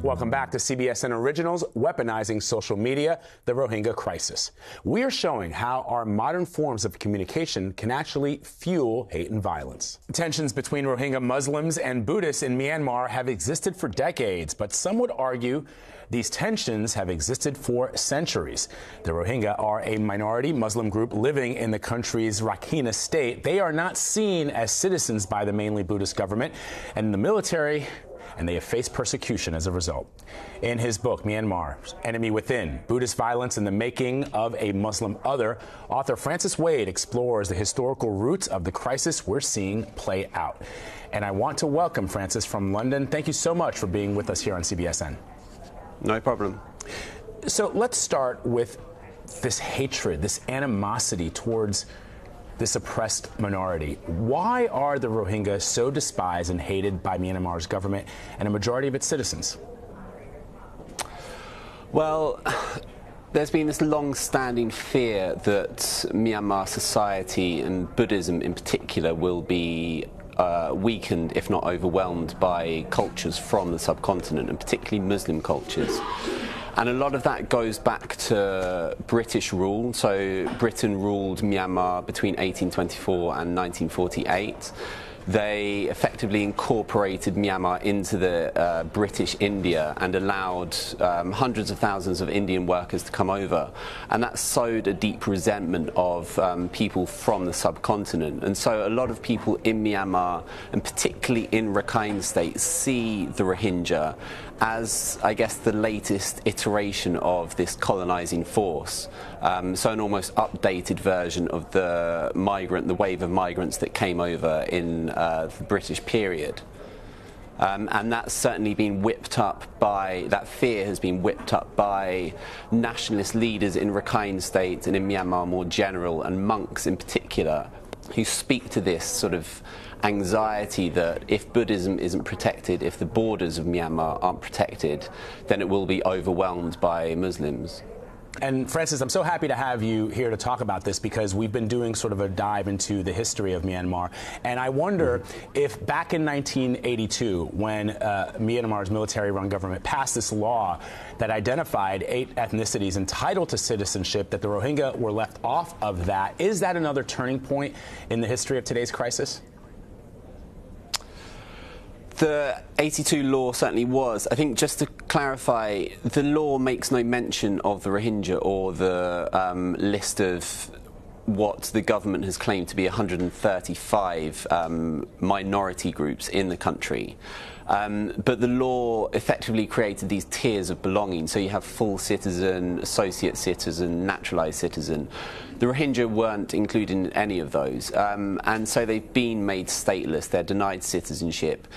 Welcome back to CBSN Originals, Weaponizing Social Media, the Rohingya Crisis. We are showing how our modern forms of communication can actually fuel hate and violence. Tensions between Rohingya Muslims and Buddhists in Myanmar have existed for decades, but some would argue these tensions have existed for centuries. The Rohingya are a minority Muslim group living in the country's Rakhine state. They are not seen as citizens by the mainly Buddhist government and the military, and they have faced persecution as a result. In his book, Myanmar, Enemy Within, Buddhist Violence and the Making of a Muslim Other, author Francis Wade explores the historical roots of the crisis we're seeing play out. And I want to welcome Francis from London. Thank you so much for being with us here on CBSN. No problem. So let's start with this hatred, this animosity towards this oppressed minority. Why are the Rohingya so despised and hated by Myanmar's government and a majority of its citizens? Well, there's been this long-standing fear that Myanmar society and Buddhism in particular will be weakened, if not overwhelmed, by cultures from the subcontinent, and particularly Muslim cultures. And a lot of that goes back to British rule. So Britain ruled Myanmar between 1824 and 1948. They effectively incorporated Myanmar into the British India and allowed hundreds of thousands of Indian workers to come over. And that sowed a deep resentment of people from the subcontinent. And so a lot of people in Myanmar, and particularly in Rakhine State, see the Rohingya as, I guess, the latest iteration of this colonizing force. So an almost updated version of the wave of migrants that came over in the British period. And that's certainly been whipped up by, that fear has been whipped up by nationalist leaders in Rakhine State and in Myanmar more general, and monks in particular, who speak to this sort of anxiety that if Buddhism isn't protected, if the borders of Myanmar aren't protected, then it will be overwhelmed by Muslims. And Francis, I'm so happy to have you here to talk about this, because we've been doing sort of a dive into the history of Myanmar. And I wonder if back in 1982, when Myanmar's military-run government passed this law that identified 8 ethnicities entitled to citizenship, that the Rohingya were left off of that. Is that another turning point in the history of today's crisis? The 82 law certainly was. I think, just to clarify, the law makes no mention of the Rohingya or the list of what the government has claimed to be 135 minority groups in the country. But the law effectively created these tiers of belonging. So you have full citizen, associate citizen, naturalized citizen. The Rohingya weren't included in any of those. And so they've been made stateless. They're denied citizenship.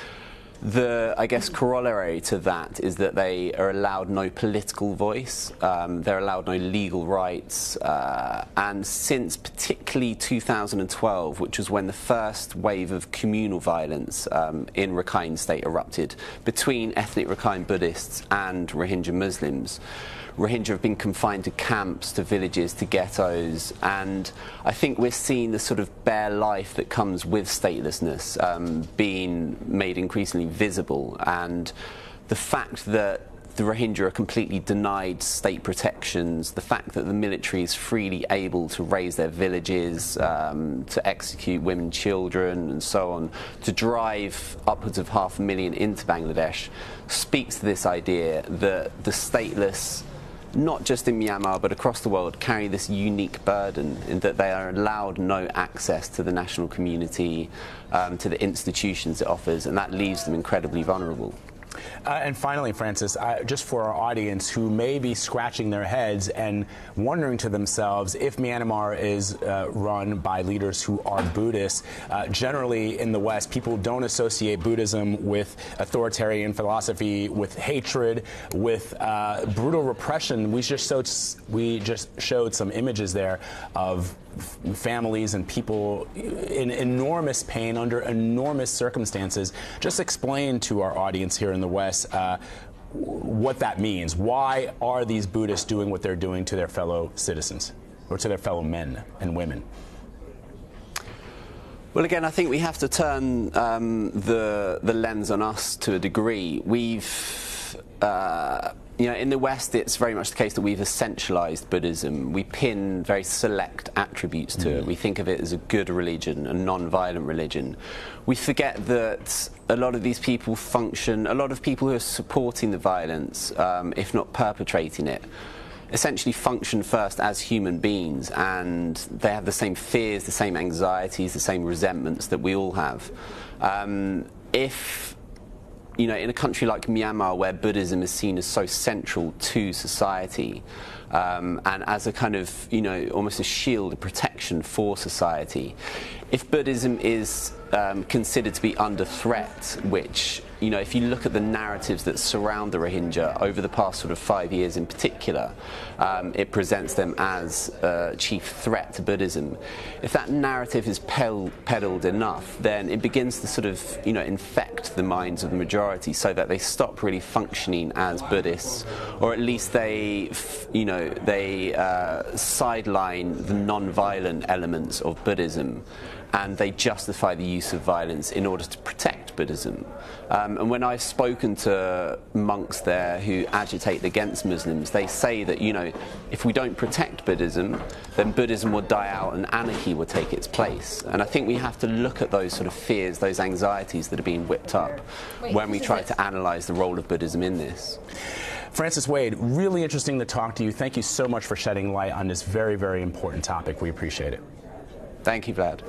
The, I guess, corollary to that is that they are allowed no political voice, they're allowed no legal rights, and since particularly 2012, which was when the first wave of communal violence in Rakhine State erupted between ethnic Rakhine Buddhists and Rohingya Muslims, Rohingya have been confined to camps, to villages, to ghettos, and I think we're seeing the sort of bare life that comes with statelessness being made increasingly visible, and the fact that the Rohingya are completely denied state protections, the fact that the military is freely able to raise their villages, to execute women, children, and so on, to drive upwards of 500,000 into Bangladesh, speaks to this idea that the stateless, not just in Myanmar but across the world, carry this unique burden in that they are allowed no access to the national community, to the institutions it offers, and that leaves them incredibly vulnerable. And finally, Francis, just for our audience who may be scratching their heads and wondering to themselves if Myanmar is run by leaders who are Buddhists, generally in the West, people don't associate Buddhism with authoritarian philosophy, with hatred, with brutal repression. We just showed some images there of families and people in enormous pain under enormous circumstances. Just explain to our audience here in the West what that means. Why are these Buddhists doing what they're doing to their fellow citizens, or to their fellow men and women? Well, again, I think we have to turn the lens on us to a degree. We've in the West, it's very much the case that we've essentialized Buddhism. We pin very select attributes to it. We think of it as a good religion, a non-violent religion. We forget that a lot of these people function, a lot of people who are supporting the violence, if not perpetrating it, essentially function first as human beings, and they have the same fears, the same anxieties, the same resentments that we all have. If in a country like Myanmar, where Buddhism is seen as so central to society, and as a kind of, almost a shield, a protection for society, if Buddhism is considered to be under threat, which, if you look at the narratives that surround the Rohingya over the past sort of 5 years in particular, it presents them as a chief threat to Buddhism. If that narrative is peddled enough, then it begins to sort of, infect the minds of the majority, so that they stop really functioning as Buddhists, or at least they sideline the non-violent elements of Buddhism, and they justify the use of violence in order to protect Buddhism. And when I've spoken to monks there who agitate against Muslims, they say that, if we don't protect Buddhism, then Buddhism will die out and anarchy will take its place. And I think we have to look at those sort of fears, those anxieties that are being whipped up when we try to analyze the role of Buddhism in this. Francis Wade, really interesting to talk to you. Thank you so much for shedding light on this very, very important topic. We appreciate it. Thank you, Vlad.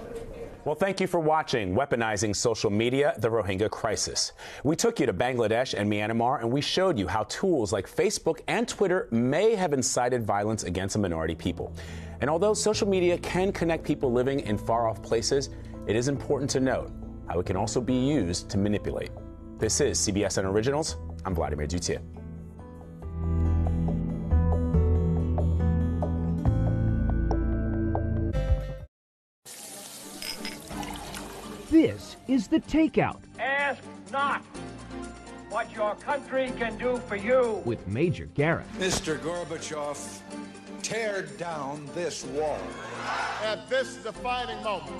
Well, thank you for watching Weaponizing Social Media, the Rohingya Crisis. We took you to Bangladesh and Myanmar, and we showed you how tools like Facebook and Twitter may have incited violence against a minority people. And although social media can connect people living in far-off places, it is important to note how it can also be used to manipulate. This is CBSN Originals. I'm Vladimir Duthier. This is the Takeout. Ask not what your country can do for you. With Major Garrett. Mr. Gorbachev, tear down this wall. At this defining moment,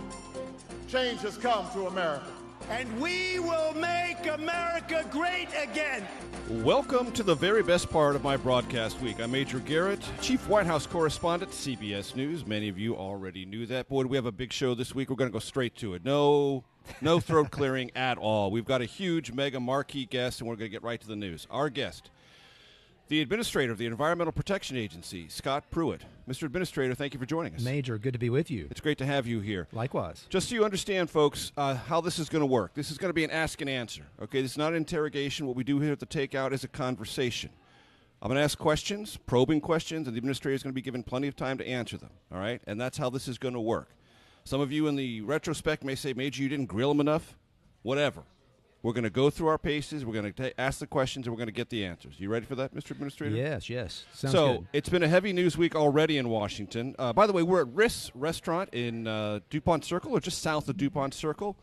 change has come to America. And we will make America great again. Welcome to the very best part of my broadcast week. I'm Major Garrett, Chief White House Correspondent, CBS News. Many of you already knew that. Boy, do we have a big show this week. We're going to go straight to it. No throat clearing at all. We've got a huge, mega marquee guest, and we're going to get right to the news. Our guest, the Administrator of the Environmental Protection Agency, Scott Pruitt. Mr. Administrator, thank you for joining us. Major, good to be with you. It's great to have you here. Likewise. Just so you understand, folks, how this is going to work. This is going to be an ask and answer. Okay, this is not an interrogation. What we do here at the Takeout is a conversation. I'm going to ask questions, probing questions, and the Administrator is going to be given plenty of time to answer them. All right? And that's how this is going to work. Some of you in the retrospect may say, Major, you didn't grill him enough. Whatever. We're going to go through our paces. We're going to ask the questions, and we're going to get the answers. You ready for that, Mr. Administrator? Yes. Sounds so good. It's been a heavy news week already in Washington. By the way, we're at Riss Restaurant in DuPont Circle, or just south of DuPont Circle.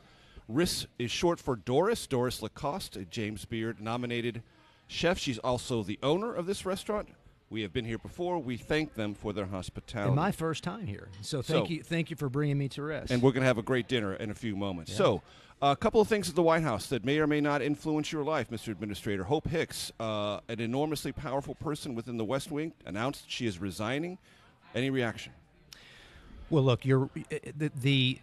Riss is short for Doris Lacoste, a James Beard-nominated chef. She's also the owner of this restaurant. We have been here before. We thank them for their hospitality. And my first time here. So thank you for bringing me to Riss. And we're going to have a great dinner in a few moments. Yeah. So a couple of things at the White House that may or may not influence your life, Mr. Administrator. Hope Hicks, an enormously powerful person within the West Wing, announced she is resigning. Any reaction? Well, look, the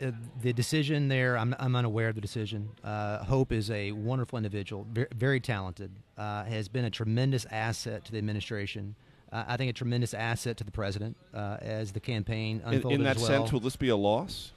decision there. I'm unaware of the decision. Hope is a wonderful individual, very talented. Has been a tremendous asset to the administration. I think a tremendous asset to the president as the campaign unfolded. In that as well. sense, will this be a loss?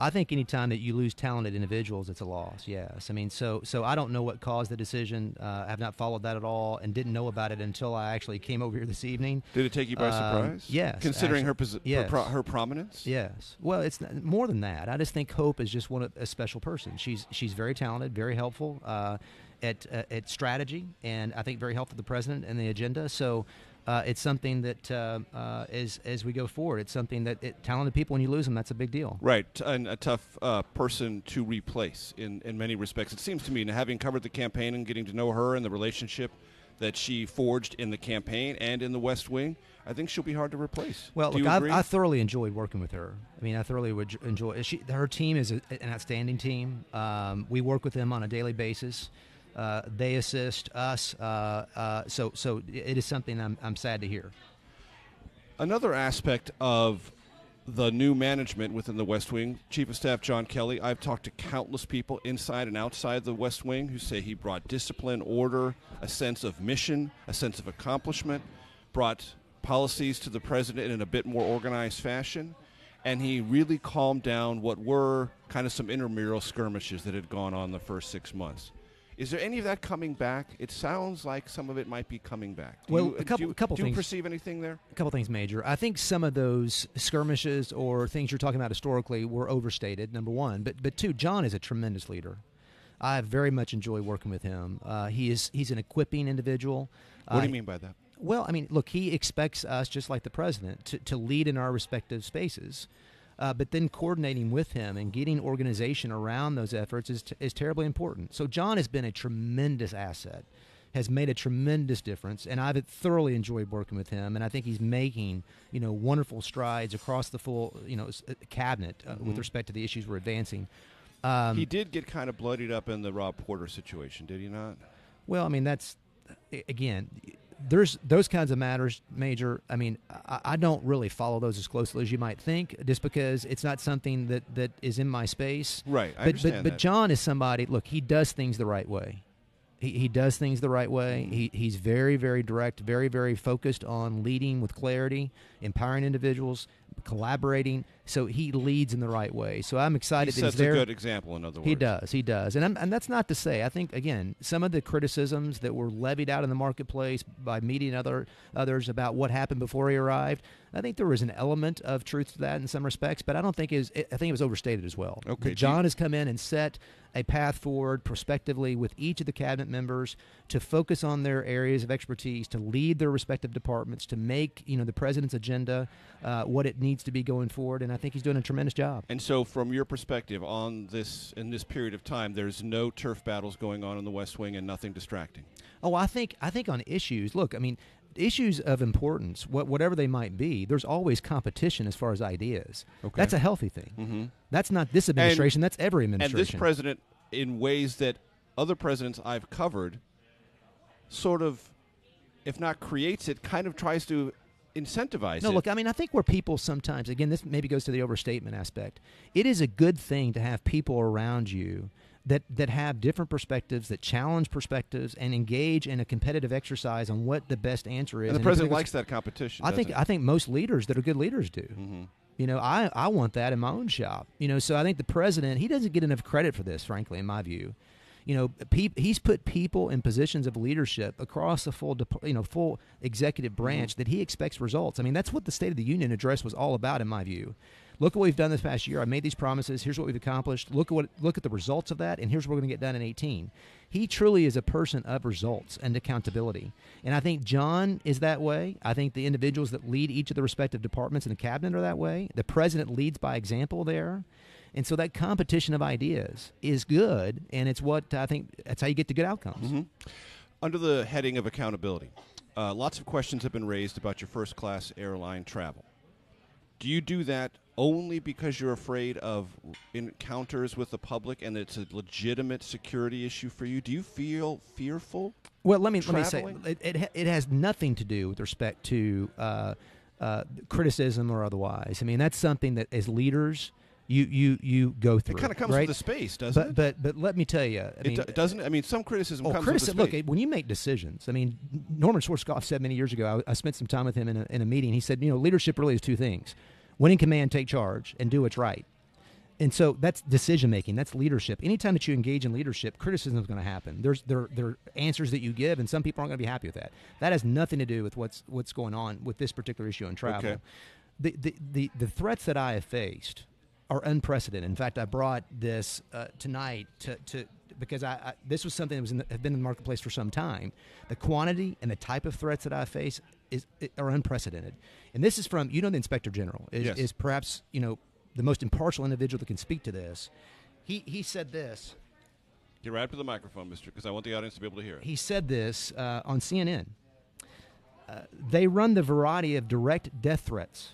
I think any time that you lose talented individuals, it's a loss. Yes, I mean, so I don't know what caused the decision. I have not followed that at all, and didn't know about it until I actually came over here this evening. Did it take you by surprise? Yes, considering actually, her prominence. Yes. Well, it's more than that. I just think Hope is just a special person. She's very talented, very helpful at strategy, and I think very helpful to the president and the agenda. So. It's something that, as we go forward, it's something that talented people, when you lose them, that's a big deal. Right, and a tough person to replace in many respects. It seems to me, having covered the campaign and getting to know her and the relationship that she forged in the campaign and in the West Wing, I think she'll be hard to replace. Well, look, I thoroughly enjoyed working with her. I mean, I thoroughly would enjoy. Her team is an outstanding team. We work with them on a daily basis. They assist us. So it is something I'm sad to hear. Another aspect of the new management within the West Wing, Chief of Staff John Kelly, I've talked to countless people inside and outside the West Wing who say he brought discipline, order, a sense of mission, a sense of accomplishment, brought policies to the president in a bit more organized fashion, and he really calmed down what were kind of some intramural skirmishes that had gone on the first 6 months. Is there any of that coming back? It sounds like some of it might be coming back. A couple do you things. Perceive anything there? A couple things, Major. I think some of those skirmishes or things you're talking about historically were overstated, number one. But two, John is a tremendous leader. I very much enjoy working with him. He's an equipping individual. What do you mean by that? Well, I mean, look, he expects us, just like the president, to lead in our respective spaces. But then coordinating with him and getting organization around those efforts is terribly important. So John has been a tremendous asset, has made a tremendous difference, and I've thoroughly enjoyed working with him. And I think he's making, wonderful strides across the full, cabinet with respect to the issues we're advancing. He did get kind of bloodied up in the Rob Porter situation, did he not? Well, I mean, that's, again, there's those kinds of matters, Major. I mean, I don't really follow those as closely as you might think, just because it's not something that is in my space. Right, I understand that. But John is somebody, look, he does things the right way. He does things the right way. He's very, very direct, very, very focused on leading with clarity, empowering individuals, collaborating. So he leads in the right way. So I'm excited that he's there. He sets a good example, in other words. He does. And that's not to say, I think, again, some of the criticisms that were levied out in the marketplace by media and others about what happened before he arrived, I think there was an element of truth to that in some respects, but I don't think I think it was overstated as well. Okay. John has come in and set a path forward prospectively with each of the cabinet members to focus on their areas of expertise, to lead their respective departments, to make the president's agenda what it needs to be going forward, and I think he's doing a tremendous job. And so from your perspective in this period of time, there's no turf battles going on in the West Wing and nothing distracting? Oh, I think on issues, look, I mean, issues of importance, whatever they might be, there's always competition as far as ideas. Okay. That's a healthy thing. Mm-hmm. That's not this administration, that's every administration. And this president, in ways that other presidents I've covered, sort of, if not creates it, kind of tries to incentivize it. No, look, I mean, I think where people sometimes, again, this maybe goes to the overstatement aspect, it is a good thing to have people around you that have different perspectives, that challenge perspectives, and engage in a competitive exercise on what the best answer is. And the president likes that competition. I think most leaders that are good leaders do. Mm-hmm. I want that in my own shop. So I think the president, he doesn't get enough credit for this, frankly, in my view. He's put people in positions of leadership across the full executive branch that he expects results. I mean, that's what the State of the Union address was all about, in my view. Look at what we've done this past year. I made these promises. Here's what we've accomplished. Look at the results of that, and here's what we're going to get done in 2018. He truly is a person of results and accountability. And I think John is that way. I think the individuals that lead each of the respective departments in the cabinet are that way. The president leads by example there. And so that competition of ideas is good, and it's what I think that's how you get to good outcomes. Mm-hmm. Under the heading of accountability, lots of questions have been raised about your first-class airline travel. Do you do that only because you're afraid of encounters with the public and it's a legitimate security issue for you? Do you feel fearful? Well, let me say it has nothing to do with respect to criticism or otherwise. I mean, that's something that as leaders you go through. It kind of comes right? with the space, doesn't it? But let me tell you, doesn't. I mean, some criticism comes with the space. Look, when you make decisions, I mean, Norman Schwarzkopf said many years ago. I spent some time with him in a meeting. He said, leadership really is two things: win in command, take charge, and do what's right. And so that's decision making. That's leadership. Anytime that you engage in leadership, criticism is going to happen. There are answers that you give, and some people aren't going to be happy with that. That has nothing to do with what's going on with this particular issue on travel. Okay. The threats that I have faced are unprecedented. In fact, I brought this tonight to because this was something that had been in the marketplace for some time. The quantity and the type of threats that I face are unprecedented. And this is from the Inspector General is perhaps the most impartial individual that can speak to this. He said this. Get right up to the microphone, mister, because I want the audience to be able to hear it. He said this on CNN. They run the variety of direct death threats.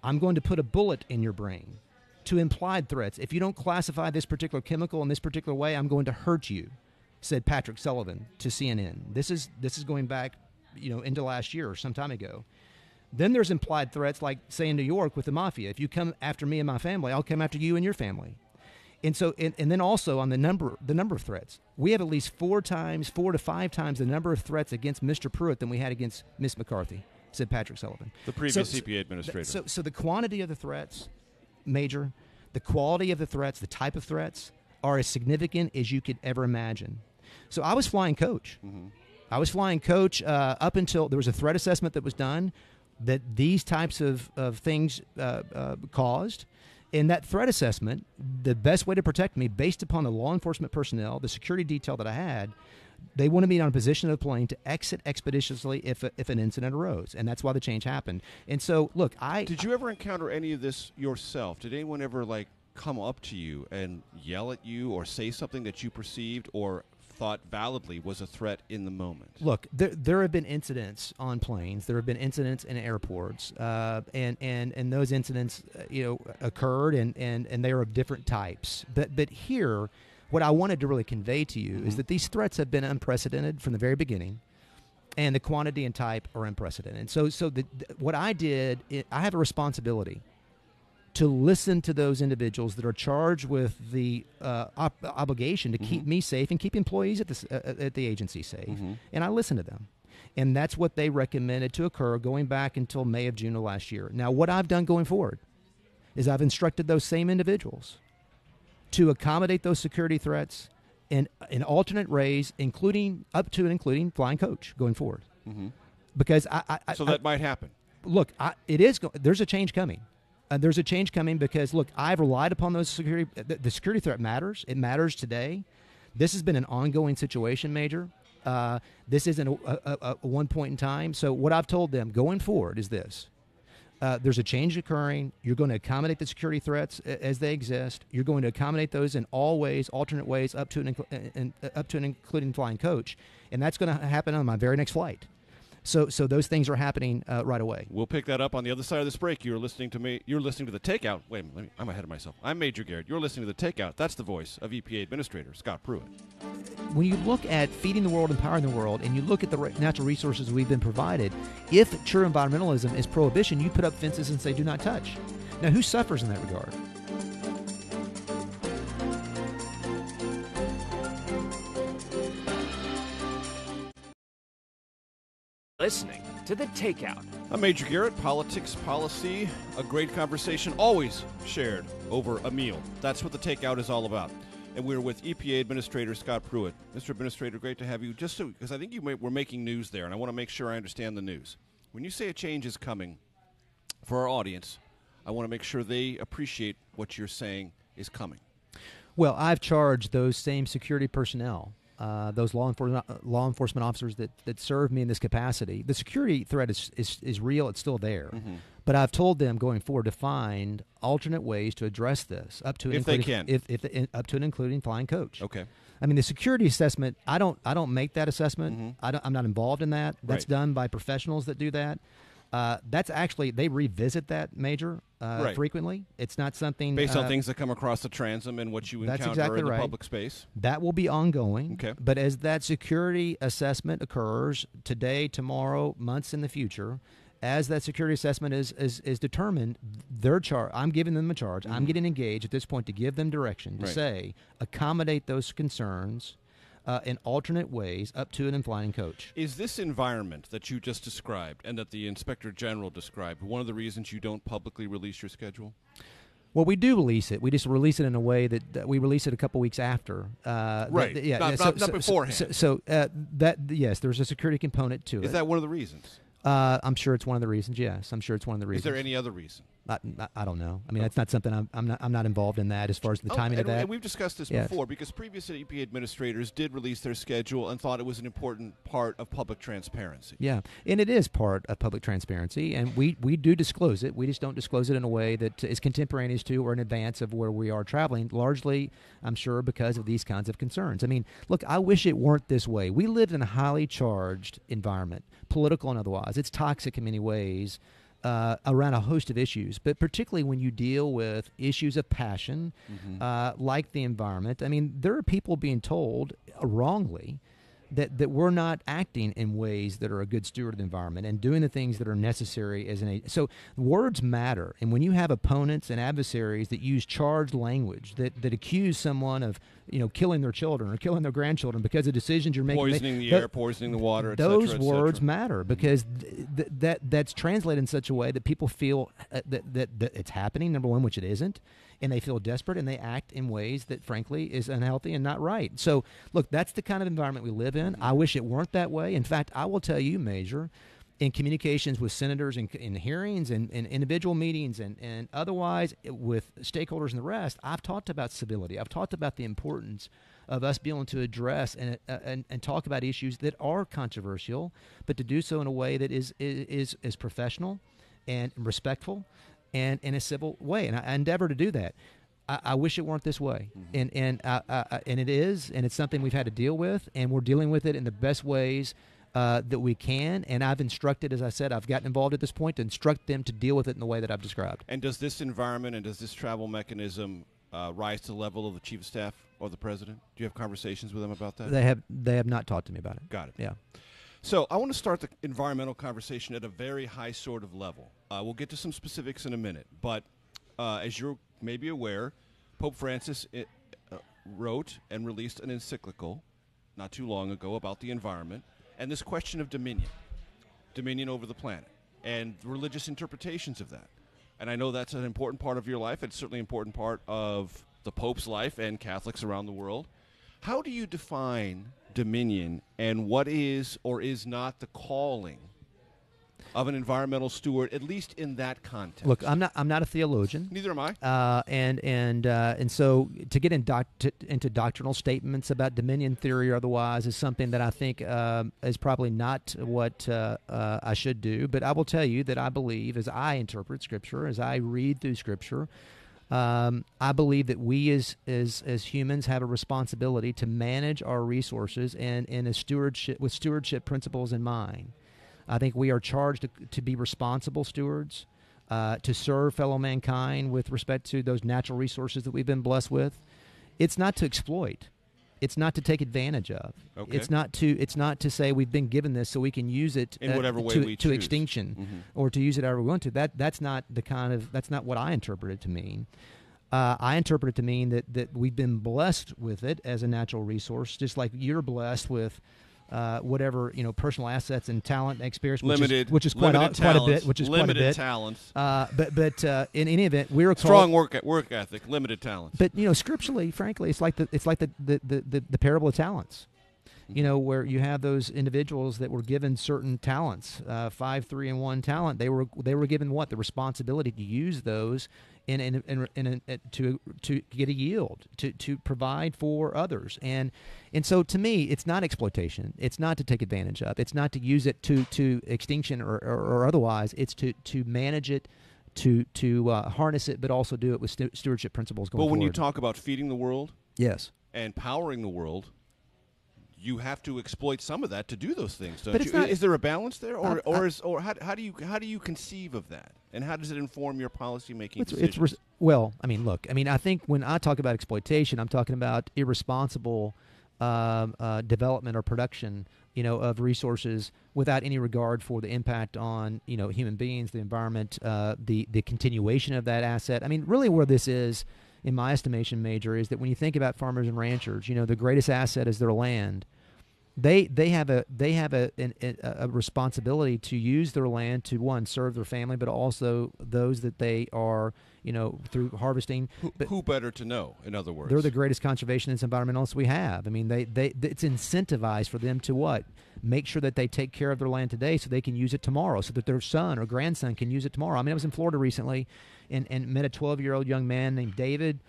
I'm going to put a bullet in your brain. To implied threats. If you don't classify this particular chemical in this particular way, I'm going to hurt you. said Patrick Sullivan to CNN. This is going back, into last year or some time ago. Then there's implied threats like, say, in New York with the mafia. If you come after me and my family, I'll come after you and your family. And so, and then also on the number of threats, we have at least 4 to 5 times the number of threats against Mr. Pruitt than we had against Miss McCarthy, said Patrick Sullivan, the previous EPA administrator. So the quantity of the threats, Major, the quality of the threats, the type of threats are as significant as you could ever imagine. So I was flying coach. Mm-hmm. I was flying coach up until there was a threat assessment that was done that these types of things caused. In that threat assessment, the best way to protect me, based upon the law enforcement personnel, the security detail that I had, they wanted me on a position of the plane to exit expeditiously if an incident arose, and that's why the change happened. And so, look, Did you ever encounter any of this yourself? Did anyone ever, come up to you and yell at you or say something that you perceived or thought validly was a threat in the moment? Look, there have been incidents on planes. There have been incidents in airports, and those incidents, occurred, and they are of different types. But here, what I wanted to really convey to you is that these threats have been unprecedented from the very beginning, and the quantity and type are unprecedented. So what I did, I have a responsibility to listen to those individuals that are charged with the obligation to keep me safe and keep employees at the agency safe. And I listened to them. And that's what they recommended to occur going back until May of June of last year. Now, what I've done going forward is I've instructed those same individuals to accommodate those security threats in alternate ways, including flying coach going forward. Because that might happen. Look, there's a change coming. There's a change coming because, look, I've relied upon those security. The security threat matters. It matters today. This has been an ongoing situation, Major. This isn't a one point in time. So what I've told them going forward is this. There's a change occurring. You're going to accommodate the security threats as they exist. You're going to accommodate those in all ways, alternate ways, up to and including flying coach. And that's going to happen on my very next flight. So those things are happening right away. We'll pick that up on the other side of this break. You're listening to me. You're listening to The Takeout. Wait a minute. I'm ahead of myself. I'm Major Garrett. You're listening to The Takeout. That's the voice of EPA Administrator Scott Pruitt. When you look at feeding the world, empowering the world, and you look at the natural resources we've been provided, if true environmentalism is prohibition, you put up fences and say, do not touch. Now, who suffers in that regard? Listening to The Takeout. I'm Major Garrett. Politics, policy, a great conversation always shared over a meal. That's what The Takeout is all about. And we're with EPA Administrator Scott Pruitt. Mr. Administrator, great to have you. Just so, because I think we're making news there, and I want to make sure I understand the news. When you say a change is coming, for our audience, I want to make sure they appreciate what you're saying is coming. Well, I've charged those same security personnel, those law enforcement officers that serve me in this capacity. The security threat is real. It's still there. But I've told them going forward to find alternate ways to address this, up to if they can, up to and including flying coach. Okay. I mean, the security assessment, I don't make that assessment. I'm not involved in that. That's done by professionals that do that. That's actually, they revisit that, Major, frequently. It's not something based on things that come across the transom and what you encounter in the public space. That will be ongoing. Okay. But as that security assessment occurs today, tomorrow, months in the future, as that security assessment is determined, I'm giving them a charge. I'm getting engaged at this point to give them direction to say, accommodate those concerns in alternate ways up to and flying coach. Is this environment that you just described and that the Inspector General described one of the reasons you don't publicly release your schedule? Well, we do release it. We just release it in a way that we release it a couple weeks after. Not beforehand. Yes, there's a security component to it. Is that one of the reasons? I'm sure it's one of the reasons. Yes, I'm sure it's one of the reasons. Is there any other reason? I don't know. I mean, that's not something I'm not involved in that as far as the timing of that. And we've discussed this before because previous EPA administrators did release their schedule and thought it was an important part of public transparency. Yeah, and it is part of public transparency, and we do disclose it. We just don't disclose it in a way that is contemporaneous to or in advance of where we are traveling, largely, I'm sure, because of these kinds of concerns. I mean, look, I wish it weren't this way. We live in a highly charged environment, political and otherwise. It's toxic in many ways. around a host of issues, but particularly when you deal with issues of passion, like the environment. I mean, there are people being told wrongly that we're not acting in ways that are a good steward of the environment and doing the things that are necessary as so words matter. And when you have opponents and adversaries that use charged language that accuse someone of killing their children or killing their grandchildren because of decisions you're making, poisoning the air, poisoning the water, those et words cetera. matter because that's translated in such a way that people feel that it's happening, number one, which it isn't, and they feel desperate and they act in ways that frankly is unhealthy and not right. So look, that's the kind of environment we live in. I wish it weren't that way. In fact, I will tell you, Major, in communications with senators in hearings and individual meetings and otherwise with stakeholders and the rest, I've talked about civility. I've talked about the importance of us being able to address and talk about issues that are controversial, but to do so in a way that is professional and respectful and in a civil way. And I endeavor to do that. I wish it weren't this way, and it is, and it's something we've had to deal with, and we're dealing with it in the best ways that we can. And I've instructed, as I said, I've gotten involved at this point to instruct them to deal with it in the way that I've described. And does this environment and does this travel mechanism rise to the level of the chief of staff or the president? Do you have conversations with them about that? They have not talked to me about it. Got it. Yeah. So I want to start the environmental conversation at a very high sort of level. We'll get to some specifics in a minute, but as you're maybe aware, Pope Francis wrote and released an encyclical not too long ago about the environment and this question of dominion over the planet, and religious interpretations of that. And I know that's an important part of your life. It's certainly an important part of the Pope's life and Catholics around the world. How do you define dominion, and what is or is not the calling of an environmental steward, at least in that context? Look, I'm not a theologian. Neither am I. And so to get into doctrinal statements about dominion theory or otherwise is something that I think is probably not what I should do. But I will tell you that I believe, as I interpret Scripture, as I read through Scripture, I believe that we as humans have a responsibility to manage our resources and in a stewardship principles in mind. I think we are charged to be responsible stewards, to serve fellow mankind with respect to those natural resources that we've been blessed with. It's not to exploit. It's not to take advantage of. Okay. It's not to say we've been given this so we can use it in whatever way we to choose. extinction, or to use it however we want to. That's not what I interpret it to mean. I interpret it to mean that we've been blessed with it as a natural resource, just like you're blessed with whatever personal assets and talent and experience, which is quite a bit. Limited talents. But in any event, we're strong work ethic, limited talents. But scripturally, frankly, it's like the parable of talents. Where you have those individuals that were given certain talents, 5, 3, and 1 talent. They were given what? The responsibility to use those to get a yield, to provide for others, and so to me, it's not exploitation. It's not to take advantage of. It's not to use it to extinction or otherwise. It's to manage it, to harness it, but also do it with stewardship principles going forward. But when you talk about feeding the world, yes, and powering the world, you have to exploit some of that to do those things, don't you? Not, is there a balance there, or how do you conceive of that, and how does it inform your policy making decisions? I think when I talk about exploitation, I'm talking about irresponsible development or production, of resources without any regard for the impact on human beings, the environment, the continuation of that asset. I mean, really, where this is, in my estimation, Major, is that when you think about farmers and ranchers, the greatest asset is their land. They have a responsibility to use their land to, one, serve their family, but also those that they are, through harvesting. Who better to know? In other words, they're the greatest conservationists, environmentalists we have. I mean, it's incentivized for them to what? Make sure that they take care of their land today so they can use it tomorrow, so that their son or grandson can use it tomorrow. I mean, I was in Florida recently and met a 12-year-old young man named David.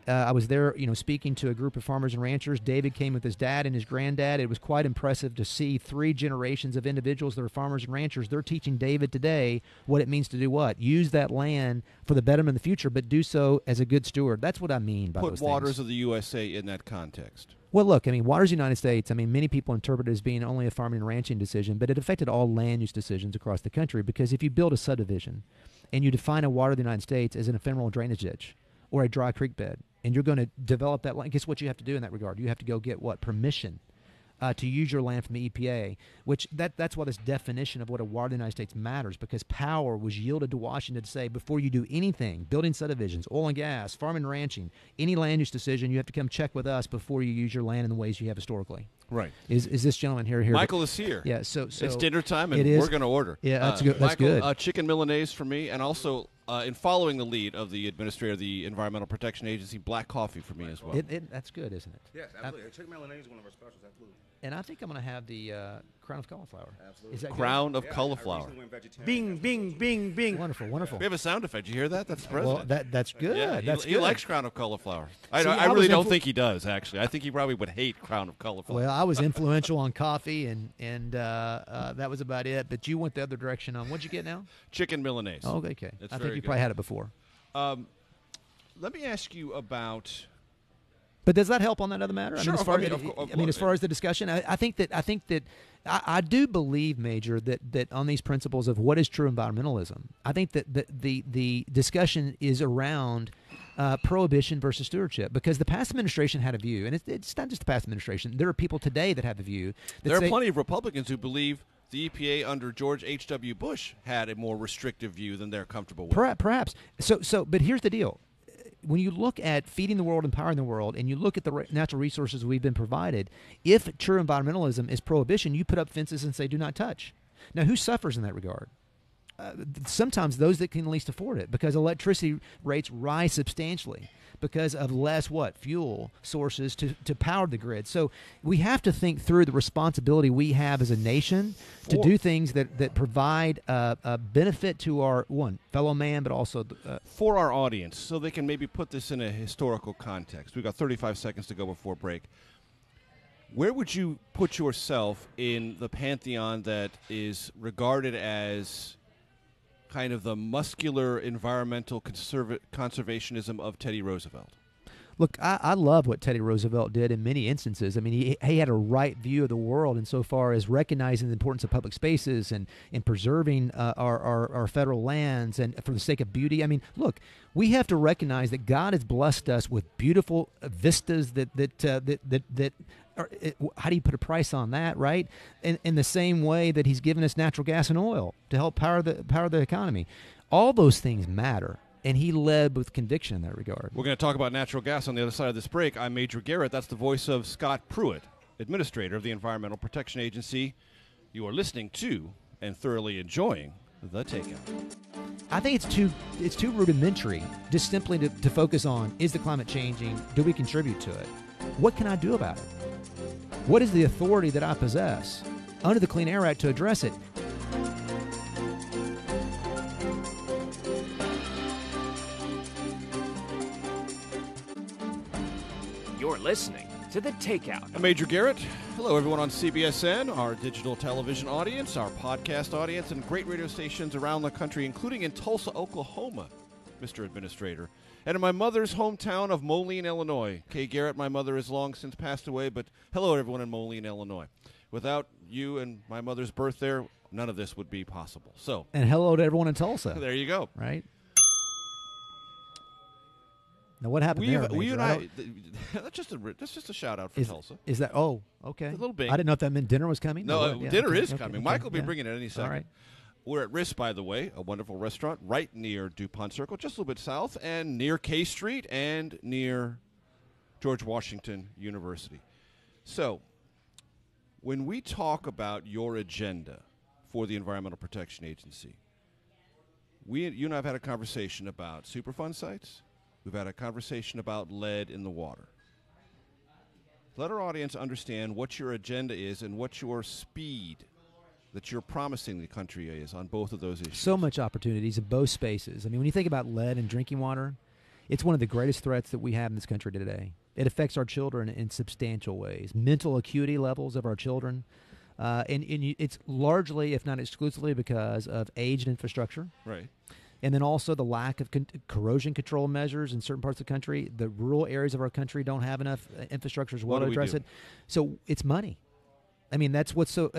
I was there, speaking to a group of farmers and ranchers. David came with his dad and his granddad. It was quite impressive to see 3 generations of individuals that are farmers and ranchers. They're teaching David today what it means to do what? Use that land for the betterment of the future, but do so as a good steward. That's what I mean by those things. Put Waters of the USA in that context. Well, look, I mean, Waters of the United States, I mean, many people interpret it as being only a farming and ranching decision, but it affected all land use decisions across the country, because if you build a subdivision and you define a Water of the United States as an ephemeral drainage ditch or a dry creek bed, and you're going to develop that land, guess what you have to do in that regard? You have to go get what? Permission to use your land from the EPA, which that's why this definition of what a Water of the United States matters, because power was yielded to Washington to say, before you do anything, building subdivisions, oil and gas, farming and ranching, any land use decision, you have to come check with us before you use your land in the ways you have historically. Right. Is this gentleman here? Michael is here. Yeah. So it's dinner time, and we're going to order. Yeah, that's good. That's Michael, good. Chicken Milanese for me, and also in following the lead of the administrator of the Environmental Protection Agency, black coffee for me as well. That's good, isn't it? Yes, absolutely. Chicken Milanese is one of our specials, absolutely. And I think I'm going to have the crown of cauliflower. Absolutely. Is that crown good? of cauliflower. Bing, bing, bing, bing. Wonderful, wonderful. We have a sound effect. Did you hear that? That's the president. Well, that's good. Yeah, that's he good. likes crown of cauliflower. See, I really don't think he does, actually. I think he probably would hate crown of cauliflower. Well, I was influential on coffee, and that was about it. But you went the other direction on, what'd you get now? Chicken Milanese. Oh, okay. It's I think very you good. probably had it before. Let me ask you about... But does that help on that other matter? Sure. As far as the discussion, I think that I do believe, Major, that on these principles of what is true environmentalism, I think that the discussion is around prohibition versus stewardship, because the past administration had a view, and it's not just the past administration. There are people today that have a view. There are plenty of Republicans who believe the EPA under George H.W. Bush had a more restrictive view than they're comfortable with. Perhaps. But here's the deal. When you look at feeding the world, empowering the world, and you look at the natural resources we've been provided, if true environmentalism is prohibition, you put up fences and say, do not touch. Now, who suffers in that regard? Sometimes those that can least afford it, because electricity rates rise substantially because of less fuel sources to power the grid. So we have to think through the responsibility we have as a nation to do things that provide a benefit to our fellow man, but also for our audience, so they can maybe put this in a historical context. We've got 35 seconds to go before break. Where would you put yourself in the pantheon that is regarded as kind of the muscular environmental conservationism of Teddy Roosevelt? Look, I love what Teddy Roosevelt did in many instances. I mean, he had a right view of the world insofar as recognizing the importance of public spaces and preserving our federal lands, and for the sake of beauty. I mean, look, we have to recognize that God has blessed us with beautiful vistas that how do you put a price on that, right? In the same way that he's given us natural gas and oil to help power the economy. All those things matter, and he led with conviction in that regard. We're going to talk about natural gas on the other side of this break. I'm Major Garrett. That's the voice of Scott Pruitt, Administrator of the Environmental Protection Agency. You are listening to and thoroughly enjoying The Takeout. I think it's too rudimentary just simply to focus on, is the climate changing? Do we contribute to it? What can I do about it? What is the authority that I possess under the Clean Air Act to address it? You're listening to The Takeout. I'm Major Garrett. Hello, everyone on CBSN, our digital television audience, our podcast audience, and great radio stations around the country, including in Tulsa, Oklahoma, Mr. Administrator. And in my mother's hometown of Moline, Illinois. Kay Garrett, my mother, has long since passed away, but hello, everyone in Moline, Illinois. Without you and my mother's birth there, none of this would be possible. So, and hello to everyone in Tulsa. There you go. Right? Now, what happened there, Major? That's just a shout-out for Tulsa. Is that, oh, okay. A little bing. I didn't know if that meant dinner was coming. No, dinner is coming. Okay, Michael will be bringing it any second. All right. We're at Riss, by the way, a wonderful restaurant right near DuPont Circle, just a little bit south, and near K Street and near George Washington University. So, when we talk about your agenda for the Environmental Protection Agency, you and I have had a conversation about Superfund sites. We've had a conversation about lead in the water. Let our audience understand what your agenda is and what your speed that you're promising the country is on both of those issues. So much opportunities in both spaces. I mean, when you think about lead in drinking water, it's one of the greatest threats that we have in this country today. It affects our children in substantial ways. Mental acuity levels of our children. And it's largely, if not exclusively, because of aged infrastructure. Right. And then also the lack of corrosion control measures in certain parts of the country. The rural areas of our country don't have enough infrastructure as well to address it. So it's money. I mean, that's what's so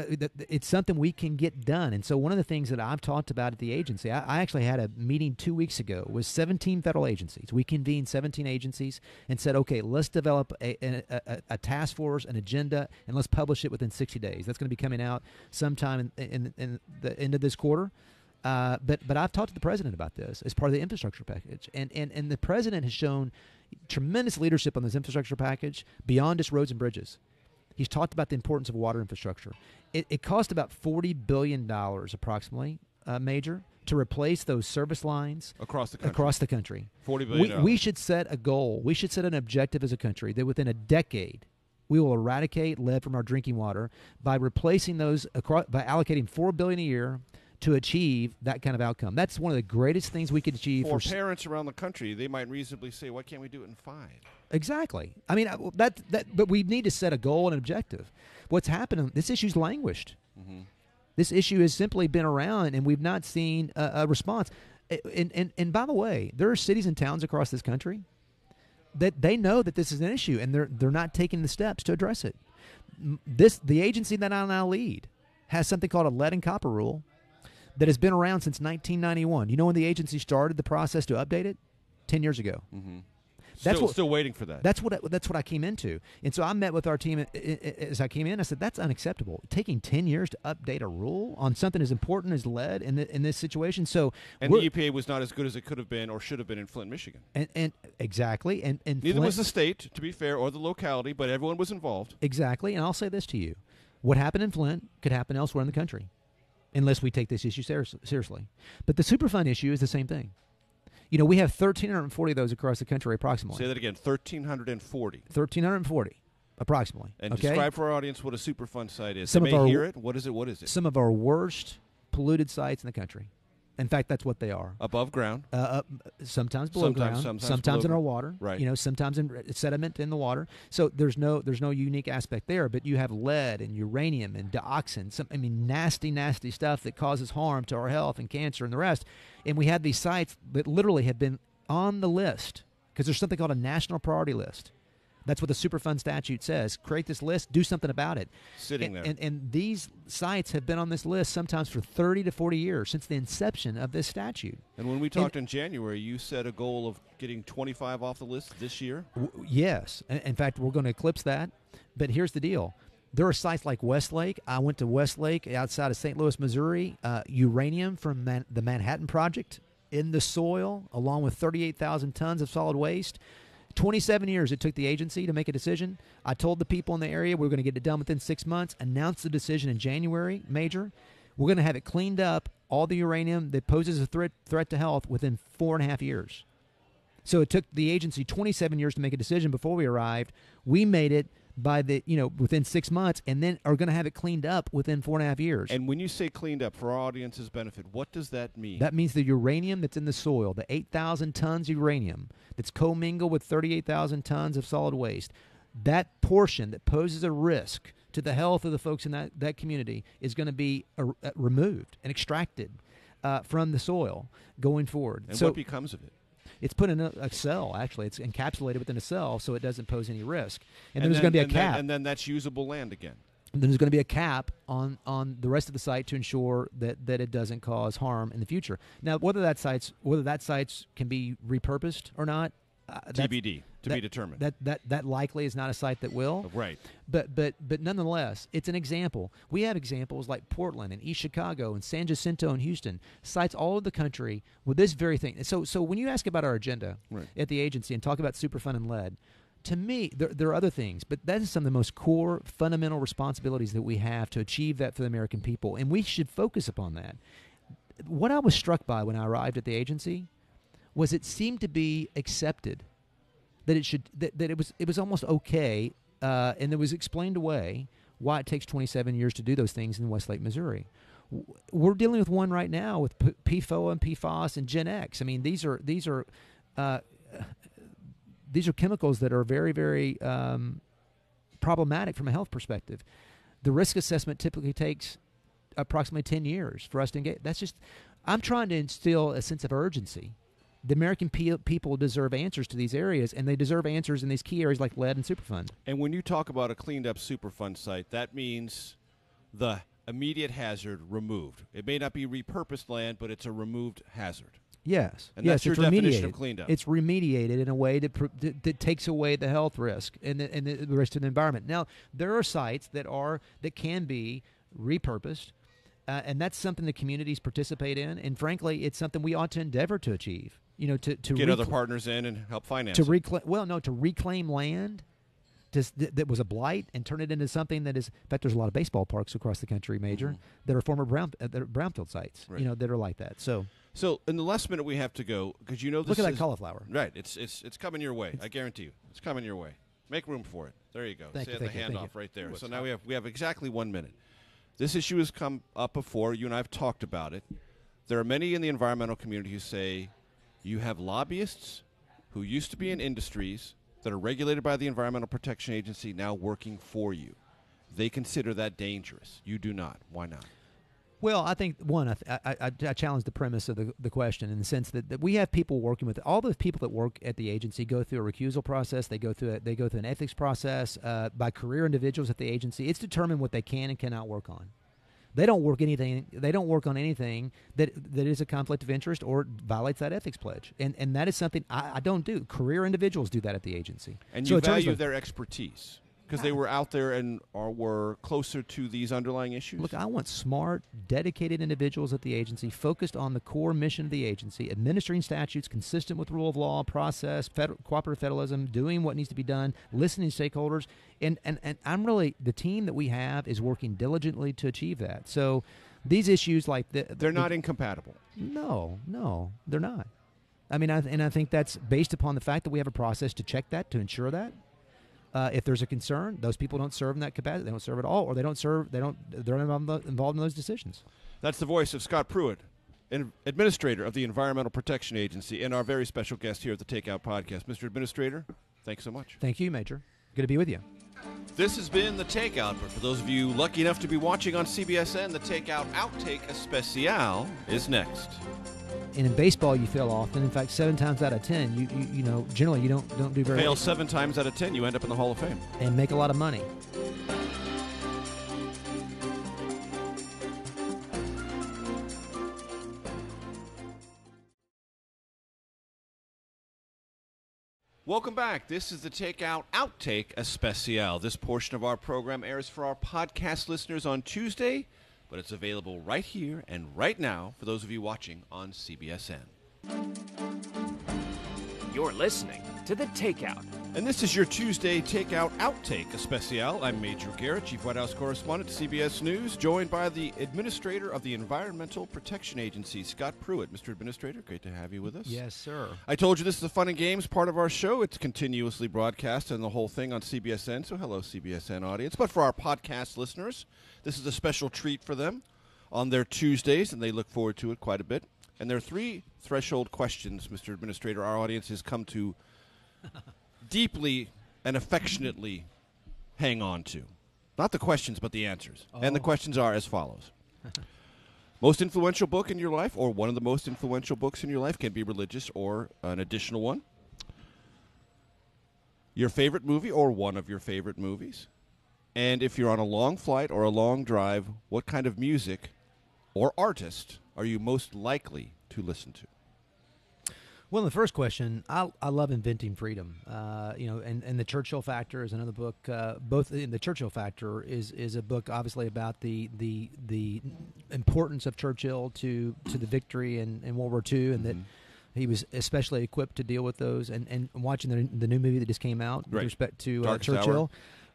it's something we can get done. And so one of the things that I've talked about at the agency, I actually had a meeting 2 weeks ago with 17 federal agencies. We convened 17 agencies and said, okay, let's develop a task force, an agenda, and let's publish it within 60 days. That's going to be coming out sometime in the end of this quarter. But I've talked to the president about this as part of the infrastructure package. And the president has shown tremendous leadership on this infrastructure package beyond just roads and bridges. He's talked about the importance of water infrastructure. It cost about $40 billion approximately, Major, to replace those service lines across the country. $40 billion. We should set a goal. We should set an objective as a country that within a decade we will eradicate lead from our drinking water by replacing those, by allocating $4 billion a year to achieve that kind of outcome. That's one of the greatest things we could achieve. For parents around the country, they might reasonably say, why can't we do it in 5? Exactly. I mean, but we need to set a goal and objective. What's happened, this issue's languished. Mm-hmm. This issue has simply been around, and we've not seen a response. And by the way, there are cities and towns across this country that they know that this is an issue, and they're not taking the steps to address it. The agency that I now lead has something called a lead and copper rule that has been around since 1991. You know when the agency started the process to update it? 10 years ago. Mm-hmm. Still waiting for that. That's what I came into. And so I met with our team as I came in. I said, that's unacceptable. Taking 10 years to update a rule on something as important as lead in this situation. So the EPA was not as good as it could have been or should have been in Flint, Michigan. And exactly. And neither was the state, to be fair, or the locality, but everyone was involved. Exactly. And I'll say this to you. What happened in Flint could happen elsewhere in the country, unless we take this issue seriously. But the Superfund issue is the same thing. You know, we have 1,340 of those across the country approximately. Say that again, 1,340. 1,340 approximately. And okay? describe for our audience what a Superfund site is. Some they may hear it. What is it? Some of our worst polluted sites in the country. In fact, that's what they are. Above ground? Sometimes below ground. Sometimes in our water. Right. You know, sometimes in sediment in the water. So there's no unique aspect there. But you have lead and uranium and dioxin. Nasty stuff that causes harm to our health and cancer and the rest. And we have these sites that literally have been on the list because there's something called a national priority list. That's what the Superfund statute says. Create this list, do something about it. Sitting there. And these sites have been on this list sometimes for 30 to 40 years since the inception of this statute. And when we talked in January, you set a goal of getting 25 off the list this year? Yes. In fact, we're going to eclipse that. But here's the deal. There are sites like Westlake. I went to Westlake outside of St. Louis, Missouri. Uranium from the Manhattan Project in the soil, along with 38,000 tons of solid waste. 27 years it took the agency to make a decision. I told the people in the area we were going to get it done within 6 months, announced the decision in January, Major. We're going to have it cleaned up, all the uranium that poses a threat to health within 4.5 years. So it took the agency 27 years to make a decision before we arrived. We made it within 6 months, and then are going to have it cleaned up within 4.5 years. And when you say cleaned up, for our audience's benefit, what does that mean? That means the uranium that's in the soil, the 8,000 tons of uranium that's commingled with 38,000 tons of solid waste, that portion that poses a risk to the health of the folks in that community is going to be removed and extracted from the soil going forward. And what becomes of it? It's put in a cell, actually. It's encapsulated within a cell so it doesn't pose any risk. And then there's going to be a cap. And then that's usable land again. And then there's going to be a cap on the rest of the site to ensure that it doesn't cause harm in the future. Now, whether that sites can be repurposed or not, TBD, to be determined. That likely is not a site that will. Right. But nonetheless, it's an example. We have examples like Portland and East Chicago and San Jacinto and Houston, sites all over the country with this very thing. So when you ask about our agenda at the agency and talk about Superfund and lead, to me, there are other things, but that is some of the most core, fundamental responsibilities that we have to achieve that for the American people, and we should focus upon that. What I was struck by when I arrived at the agency was it seemed to be accepted that it was almost okay, and it was explained away why it takes 27 years to do those things in Westlake, Missouri. We're dealing with one right now with PFOA and PFOS and Gen X. I mean, these are chemicals that are very, very problematic from a health perspective. The risk assessment typically takes approximately 10 years for us to engage. That's just I'm trying to instill a sense of urgency. The American people deserve answers to these areas, and they deserve answers in these key areas like lead and Superfund. And when you talk about a cleaned-up Superfund site, that means the immediate hazard removed. It may not be repurposed land, but it's a removed hazard. Yes. And yes, that's your it's definition remediated. of cleaned up. It's remediated in a way that takes away the health risk and the risk to the environment. Now, there are sites that can be repurposed, and that's something the communities participate in. And frankly, it's something we ought to endeavor to achieve. To get other partners in and help finance to reclaim land that was a blight and turn it into something that is. In fact, there's a lot of baseball parks across the country, Major, that are former brownfield sites. Right. That are like that. So in the last minute we have to go, because this look at that cauliflower. Right, it's coming your way. I guarantee you, it's coming your way. Make room for it. There you go. Thank you, the thank you, handoff thank you. right there. So now we have exactly 1 minute. This issue has come up before. You and I have talked about it. There are many in the environmental community who say you have lobbyists who used to be in industries that are regulated by the Environmental Protection Agency now working for you. They consider that dangerous. You do not. Why not? Well, I think, one, I challenge the premise of the question in the sense that we have people working with all those people that work at the agency go through a recusal process. They go through an ethics process by career individuals at the agency. It's determined what they can and cannot work on. They don't work anything. They don't work on anything that is a conflict of interest or violates that ethics pledge. And that is something I don't do. Career individuals do that at the agency. And you value their expertise because they were out there and were closer to these underlying issues? Look, I want smart, dedicated individuals at the agency focused on the core mission of the agency, administering statutes consistent with rule of law, process, cooperative federalism, doing what needs to be done, listening to stakeholders. And I'm really, the team that we have is working diligently to achieve that. So these issues like they're not incompatible. No, they're not. I mean, I think that's based upon the fact that we have a process to check that, to ensure that. If there's a concern, those people don't serve in that capacity. They don't serve at all, or they're not involved in those decisions. That's the voice of Scott Pruitt, Administrator of the Environmental Protection Agency, and our very special guest here at the Takeout Podcast. Mr. Administrator, thanks so much. Thank you, Major. Good to be with you. This has been The Takeout, but for those of you lucky enough to be watching on CBSN, the Takeout Outtake Especial is next. And in baseball, you fail often. In fact, 7 times out of 10, you know, generally you don't do very well. Fail 7 times out of 10, you end up in the Hall of Fame. And make a lot of money. Welcome back. This is the Takeout Outtake Especial. This portion of our program airs for our podcast listeners on Tuesday, but it's available right here and right now for those of you watching on CBSN. You're listening to The Takeout. And this is your Tuesday Takeout Outtake Especial. I'm Major Garrett, Chief White House Correspondent, CBS News, joined by the Administrator of the Environmental Protection Agency, Scott Pruitt. Mr. Administrator, great to have you with us. Yes, sir. I told you this is the Fun and Games part of our show. It's continuously broadcast and the whole thing on CBSN, so hello, CBSN audience. But for our podcast listeners, this is a special treat for them on their Tuesdays, and they look forward to it quite a bit. And there are 3 threshold questions, Mr. Administrator, our audience has come to deeply and affectionately hang on to. Not the questions, but the answers. Oh. And the questions are as follows. Most influential book in your life, or one of the most influential books in your life, can be religious or an additional one. Your favorite movie or one of your favorite movies. And if you're on a long flight or a long drive, what kind of music or artist are you most likely to listen to? Well, the first question, I love Inventing Freedom. And the Churchill Factor is another book. The Churchill Factor is a book, obviously, about the importance of Churchill to the victory in World War II, and that he was especially equipped to deal with those. And watching the new movie that just came out with respect to Churchill,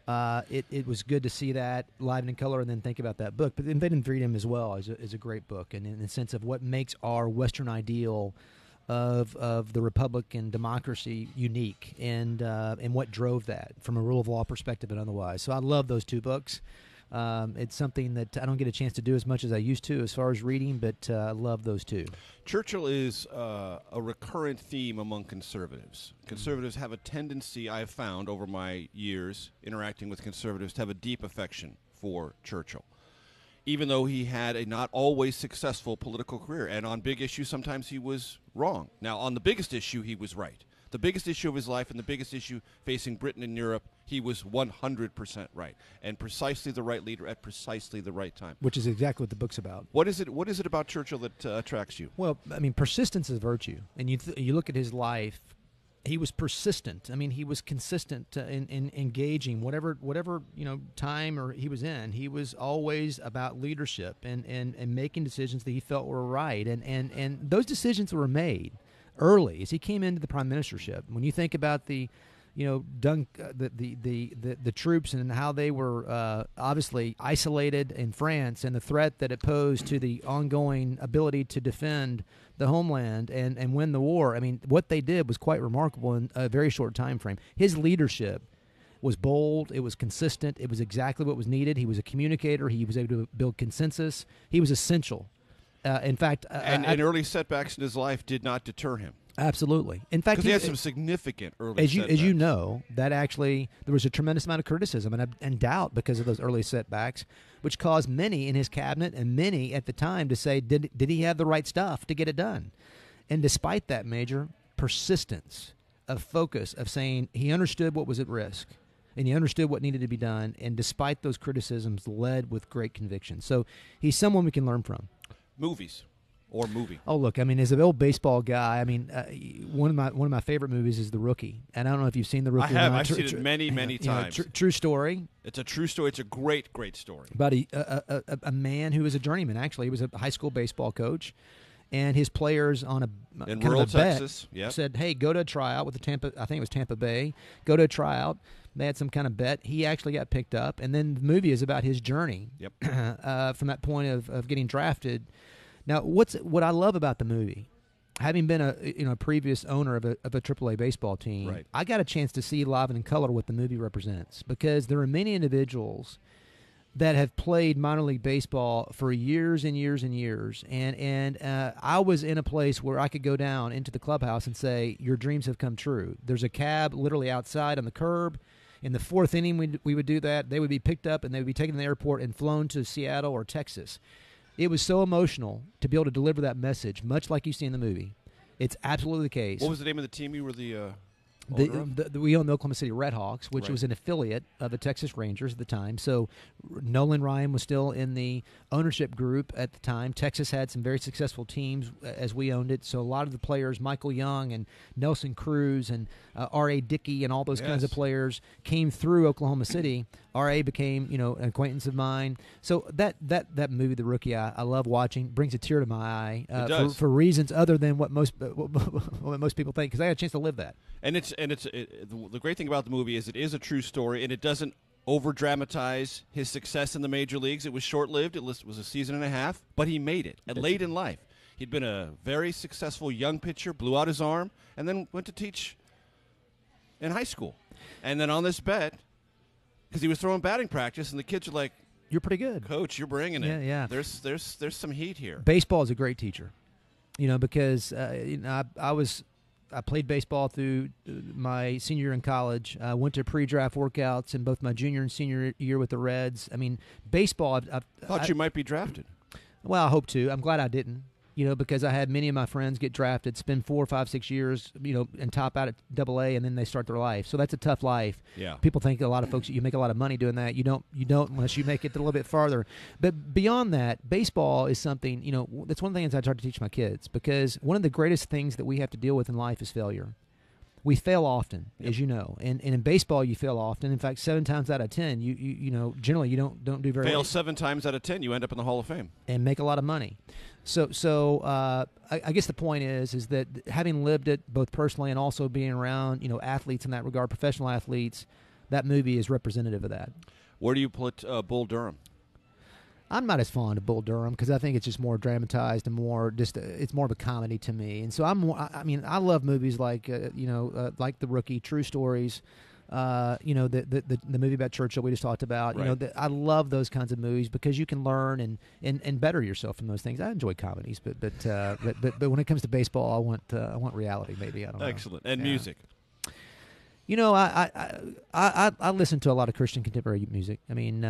it was good to see that live and in color, and then think about that book. But Inventing Freedom as well is a great book, and in the sense of what makes our Western ideal of the republic and democracy unique, and what drove that from a rule of law perspective and otherwise. So I love those 2 books. It's something that I don't get a chance to do as much as I used to as far as reading, but I love those 2. Churchill is a recurrent theme among conservatives. Conservatives have a tendency, I have found over my years interacting with conservatives, to have a deep affection for Churchill. even though he had a not always successful political career. And on big issues, sometimes he was wrong. Now, on the biggest issue, he was right. The biggest issue of his life and the biggest issue facing Britain and Europe, he was 100% right. And precisely the right leader at precisely the right time. Which is exactly what the book's about. What is it about Churchill that attracts you? Well, I mean, persistence is virtue. And you look at his life, he was persistent. I mean, he was consistent in engaging whatever time or he was in. He was always about leadership and making decisions that he felt were right. And those decisions were made early as he came into the prime ministership. When you think about the troops and how they were obviously isolated in France and the threat that it posed to the ongoing ability to defend the homeland and win the war. I mean, what they did was quite remarkable in a very short time frame. His leadership was bold. It was consistent. It was exactly what was needed. He was a communicator. He was able to build consensus. He was essential. In fact, and early setbacks in his life did not deter him. Absolutely. In fact, because he had some significant early setbacks. As you know, that actually there was a tremendous amount of criticism and doubt because of those early setbacks, which caused many in his cabinet and many at the time to say, did he have the right stuff to get it done? And despite that major persistence of focus of saying he understood what was at risk and he understood what needed to be done, and despite those criticisms, led with great conviction. So he's someone we can learn from. Movies. Or movie. Oh, look, I mean, as an old baseball guy, I mean, one of my favorite movies is The Rookie. And I don't know if you've seen The Rookie. I have. I've seen it many times. True story. It's a true story. It's a great story. About a man who was a journeyman, actually. He was a high school baseball coach. And his players on in kind rural of a bet Texas, said, hey, go to a tryout with I think it was Tampa Bay. Go to a tryout. They had some kind of bet. He actually got picked up. And then the movie is about his journey from that point of getting drafted. Now, what I love about the movie, having been a previous owner of a AAA baseball team, right. I got a chance to see live and in color what the movie represents, because there are many individuals that have played minor league baseball for years and years and years, and I was in a place where I could go down into the clubhouse and say, your dreams have come true. There's a cab literally outside on the curb. In the fourth inning, we would do that. They would be picked up and they would be taken to the airport and flown to Seattle or Texas. It was so emotional to be able to deliver that message, much like you see in the movie. It's absolutely the case. What was the name of the team you were the we owned the Oklahoma City Redhawks, which was an affiliate of the Texas Rangers at the time. So Nolan Ryan was still in the ownership group at the time. Texas had some very successful teams as we owned it. So a lot of the players, Michael Young and Nelson Cruz and R.A. Dickey and all those kinds of players came through Oklahoma City. R.A. became, an acquaintance of mine. So that movie, The Rookie, I love watching. Brings a tear to my eye for reasons other than what most people think, because I had a chance to live that. And the great thing about the movie is it is a true story, and it doesn't over-dramatize his success in the major leagues. It was short-lived. It was a season and a half, but he made it late in life. He'd been a very successful young pitcher, blew out his arm, and then went to teach in high school. And then on this bet, because he was throwing batting practice, and the kids are like, "You're pretty good, Coach. You're bringing it. Yeah. There's some heat here." Baseball is a great teacher, because I played baseball through my senior year in college. I went to pre-draft workouts in both my junior and senior year with the Reds. I mean, baseball. I thought you might be drafted. Well, I hope to. I'm glad I didn't. Because I had many of my friends get drafted, spend 4, 5, 6 years, and top out at AA, and then they start their life. So that's a tough life. Yeah. People think a lot of folks, you make a lot of money doing that. You don't unless you make it a little bit farther. But beyond that, baseball is something, that's one of the things I try to teach my kids, because one of the greatest things that we have to deal with in life is failure. We fail often, as you know, and in baseball you fail often. In fact, 7 times out of 10, you generally you don't do very well. Fail 7 times out of 10, you end up in the Hall of Fame and make a lot of money. So I guess the point is that having lived it both personally and also being around athletes in that regard, professional athletes, that movie is representative of that. Where do you put Bull Durham? I'm not as fond of Bull Durham because I think it's just more dramatized and more it's more of a comedy to me. And so I love movies like like The Rookie, true stories. The movie about Churchill we just talked about. Right. I love those kinds of movies because you can learn and better yourself from those things. I enjoy comedies, but when it comes to baseball, I want reality. Maybe I don't know. Excellent. And music. I listen to a lot of Christian contemporary music. I mean,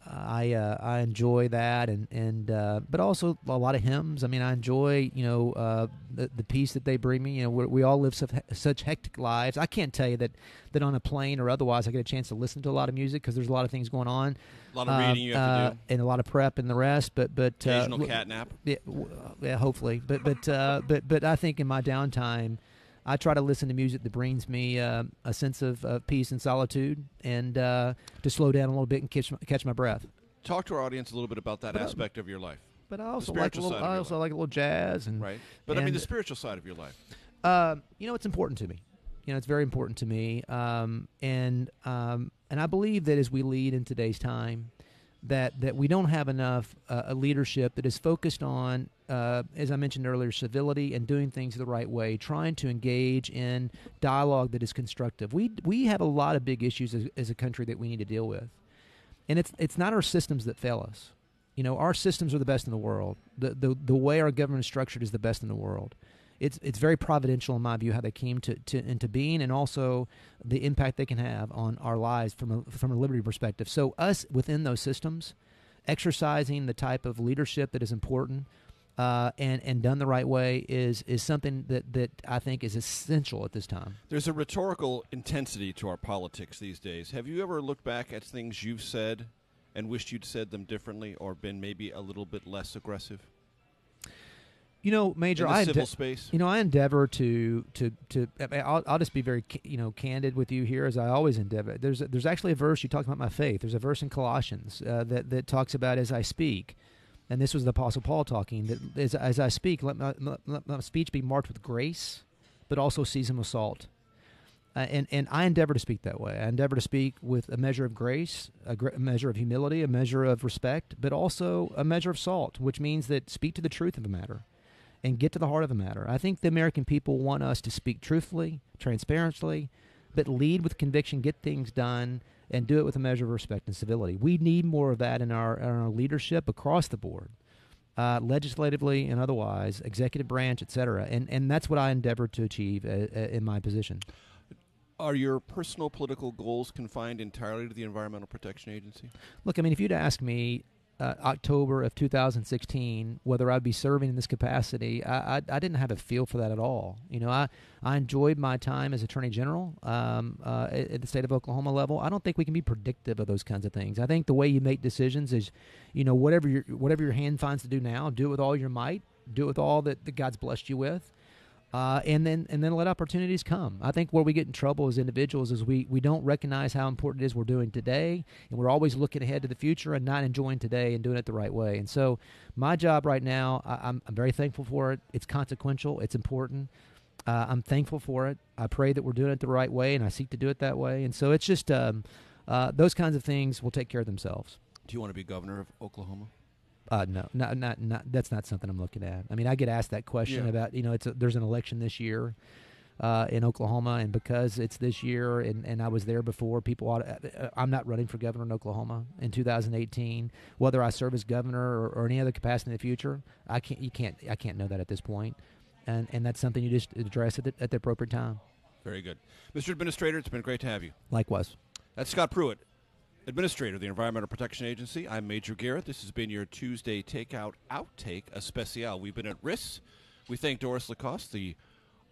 I enjoy that, and but also a lot of hymns. I mean, I enjoy the peace that they bring me. We all live such hectic lives. I can't tell you that on a plane or otherwise I get a chance to listen to a lot of music because there's a lot of things going on. A lot of reading you have to do, and a lot of prep and the rest. But occasional cat nap. Yeah, hopefully. But I think in my downtime, I try to listen to music that brings me a sense of peace and solitude, and to slow down a little bit and catch my breath. Talk to our audience a little bit about that aspect of your life. But I also like a little jazz, and right. But I mean the spiritual side of your life. It's important to me. It's very important to me, and I believe that as we lead in today's time, that we don't have enough a leadership that is focused on, as I mentioned earlier, civility and doing things the right way, trying to engage in dialogue that is constructive. We have a lot of big issues as a country that we need to deal with, and it's not our systems that fail us. Our systems are the best in the world. The way our government is structured is the best in the world. It's very providential in my view how they came into being, and also the impact they can have on our lives from a liberty perspective. So us within those systems, exercising the type of leadership that is important and done the right way is something that I think is essential at this time. There's a rhetorical intensity to our politics these days. Have you ever looked back at things you've said and wished you'd said them differently or been maybe a little bit less aggressive? Major, civil space. I endeavor to. I'll just be very, candid with you here, as I always endeavor. There's actually a verse you talked about my faith. There's a verse in Colossians that talks about as I speak, and this was the Apostle Paul talking. That as I speak, let my speech be marked with grace, but also seasoned with salt. And I endeavor to speak that way. I endeavor to speak with a measure of grace, a measure of humility, a measure of respect, but also a measure of salt, which means that speak to the truth of the matter and get to the heart of the matter. I think the American people want us to speak truthfully, transparently, but lead with conviction, get things done, and do it with a measure of respect and civility. We need more of that in our leadership across the board, legislatively and otherwise, executive branch, et cetera. And that's what I endeavor to achieve in my position. Are your personal political goals confined entirely to the Environmental Protection Agency? Look, I mean, if you'd asked me October of 2016 whether I'd be serving in this capacity, I didn't have a feel for that at all. I enjoyed my time as Attorney General at the state of Oklahoma level. I don't think we can be predictive of those kinds of things. I think the way you make decisions is, whatever your hand finds to do now, do it with all your might, do it with all that God's blessed you with. And then let opportunities come. I think where we get in trouble as individuals is we don't recognize how important it is we're doing today, and we're always looking ahead to the future and not enjoying today and doing it the right way. And so my job right now, I'm very thankful for it. It's consequential. It's important. I'm thankful for it. I pray that we're doing it the right way, and I seek to do it that way. And so it's just those kinds of things will take care of themselves. Do you want to be governor of Oklahoma? No, not. That's not something I'm looking at. I mean, I get asked that question about, there's an election this year in Oklahoma, and because it's this year, and I was there before, I'm not running for governor in Oklahoma in 2018. Whether I serve as governor or any other capacity in the future, I can't know that at this point, and that's something you just address at the appropriate time. Very good, Mr. Administrator. It's been great to have you. Likewise. That's Scott Pruitt, Administrator of the Environmental Protection Agency. I'm Major Garrett. This has been your Tuesday Takeout Outtake Especial. We've been at RIS. We thank Doris Lacoste, the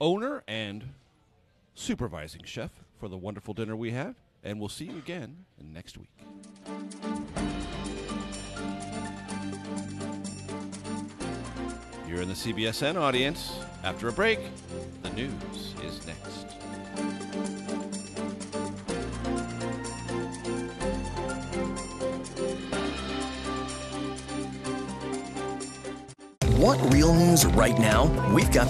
owner and supervising chef, for the wonderful dinner we had, and we'll see you again next week. You're in the CBSN audience. After a break, the news is next. Want real news right now? We've got